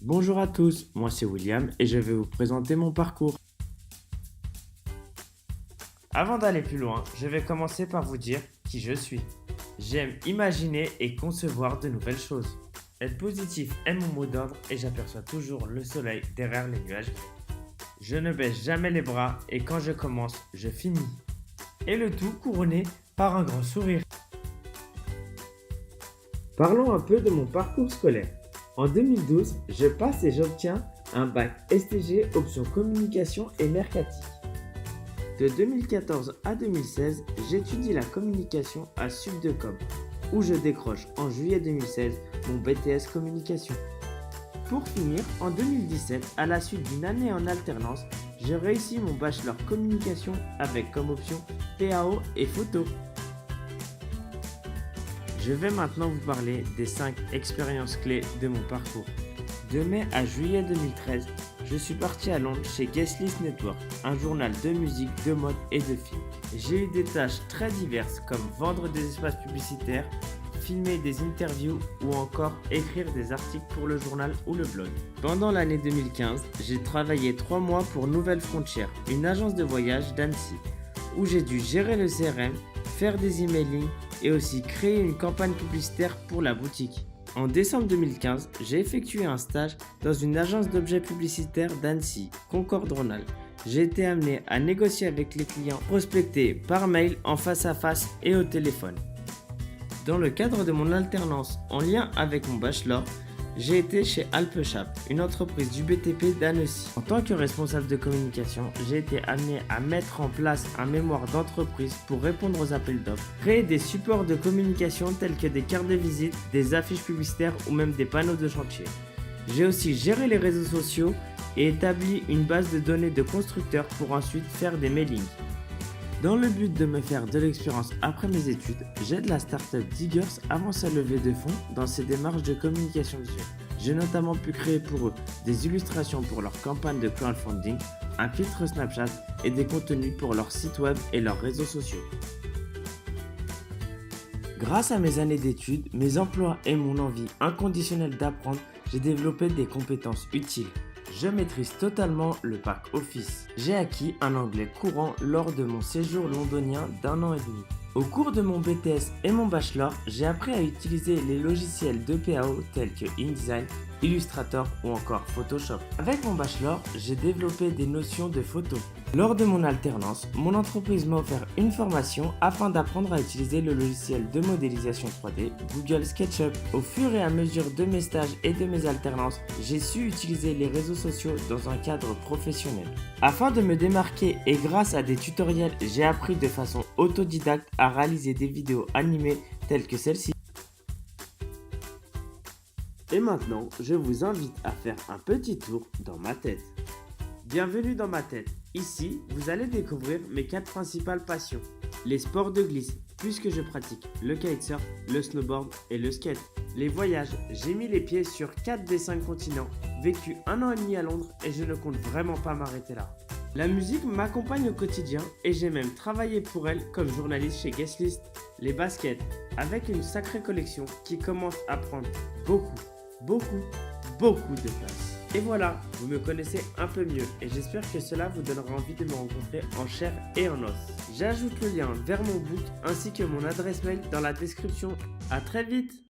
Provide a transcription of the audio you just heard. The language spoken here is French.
Bonjour à tous, moi c'est William et je vais vous présenter mon parcours. Avant d'aller plus loin, je vais commencer par vous dire qui je suis. J'aime imaginer et concevoir de nouvelles choses. Être positif est mon mot d'ordre et j'aperçois toujours le soleil derrière les nuages gris. Je ne baisse jamais les bras et quand je commence, je finis. Et le tout couronné par un grand sourire. Parlons un peu de mon parcours scolaire. En 2012, je passe et j'obtiens un bac STG option communication et mercatique. De 2014 à 2016, j'étudie la communication à Subdecom, où je décroche en juillet 2016 mon BTS communication. Pour finir, en 2017, à la suite d'une année en alternance, je réussis mon bachelor communication avec comme option PAO et photo. Je vais maintenant vous parler des 5 expériences clés de mon parcours. De mai à juillet 2013, je suis parti à Londres chez Guestlist Network, un journal de musique, de mode et de films. J'ai eu des tâches très diverses comme vendre des espaces publicitaires, filmer des interviews ou encore écrire des articles pour le journal ou le blog. Pendant l'année 2015, j'ai travaillé 3 mois pour Nouvelle Frontière, une agence de voyage d'Annecy, où j'ai dû gérer le CRM, faire des emailing et aussi créer une campagne publicitaire pour la boutique. En décembre 2015, j'ai effectué un stage dans une agence d'objets publicitaires d'Annecy, Concorde-Rhône-Alpes. J'ai été amené à négocier avec les clients, prospecter par mail, en face à face et au téléphone. Dans le cadre de mon alternance en lien avec mon bachelor, j'ai été chez Alpechap, une entreprise du BTP d'Annecy. En tant que responsable de communication, j'ai été amené à mettre en place un mémoire d'entreprise pour répondre aux appels d'offres, créer des supports de communication tels que des cartes de visite, des affiches publicitaires ou même des panneaux de chantier. J'ai aussi géré les réseaux sociaux et établi une base de données de constructeurs pour ensuite faire des mailings. Dans le but de me faire de l'expérience après mes études, j'aide la startup Diggers avant sa levée de fonds dans ses démarches de communication visuelle. J'ai notamment pu créer pour eux des illustrations pour leur campagne de crowdfunding, un filtre Snapchat et des contenus pour leur site web et leurs réseaux sociaux. Grâce à mes années d'études, mes emplois et mon envie inconditionnelle d'apprendre, j'ai développé des compétences utiles. Je maîtrise totalement le pack Office. J'ai acquis un anglais courant lors de mon séjour londonien d'1 an et demi. Au cours de mon BTS et mon bachelor, j'ai appris à utiliser les logiciels de PAO tels que InDesign, Illustrator ou encore Photoshop. Avec mon bachelor, j'ai développé des notions de photo. Lors de mon alternance, mon entreprise m'a offert une formation afin d'apprendre à utiliser le logiciel de modélisation 3D Google SketchUp. Au fur et à mesure de mes stages et de mes alternances, j'ai su utiliser les réseaux sociaux dans un cadre professionnel. Afin de me démarquer et grâce à des tutoriels, j'ai appris de façon autodidacte à réaliser des vidéos animées telles que celle-ci. Et maintenant, je vous invite à faire un petit tour dans ma tête. Bienvenue dans ma tête. Ici, vous allez découvrir mes 4 principales passions. Les sports de glisse, puisque je pratique le kitesurf, le snowboard et le skate. Les voyages, j'ai mis les pieds sur 4 des 5 continents, vécu 1 an et demi à Londres et je ne compte vraiment pas m'arrêter là. La musique m'accompagne au quotidien et j'ai même travaillé pour elle comme journaliste chez Guestlist. Les baskets, avec une sacrée collection qui commence à prendre beaucoup de place. Et voilà, vous me connaissez un peu mieux et j'espère que cela vous donnera envie de me rencontrer en chair et en os. J'ajoute le lien vers mon book ainsi que mon adresse mail dans la description. À très vite!